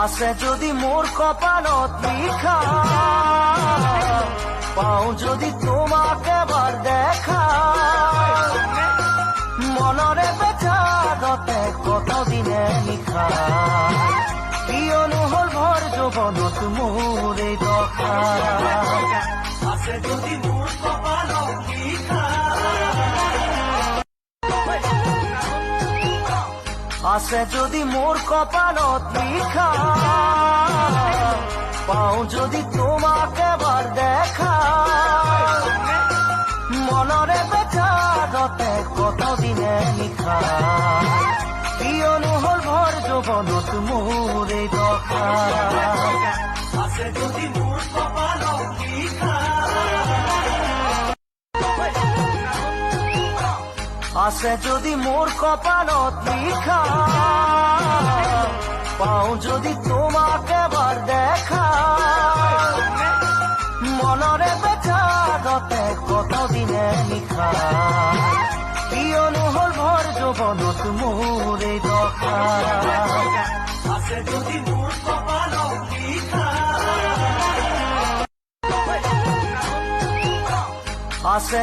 আছে যদি মোর কপালত লিখা, পাও যদি তোমাকে বার দেখা, মনরে বেচারতে কতদিনে লিখা, কিয়নো হল ভৰ যৌৱনত মোৰ এই দশা। আছে যদি মোর কপালত লিখা, আছে যদি মোর কপালত লিখা, পাও যদি তোমাকে বার দেখা, মনরে বেচারতে কতদিনে লিখা, কিয়নো হল ভৰ যৌৱনত মোৰ এই দশা। আছে যদি মোর কপালত লিখা, আছে যদি মোর কপালত লিখা, পাও যদি তোমাকে বার দেখা, মনরে বেচারতে কতদিনে লিখা, কিয়নো হল ভৰ যৌৱনত মোৰ এই দশা। আছে যদি মোর কপালত লিখা, আছে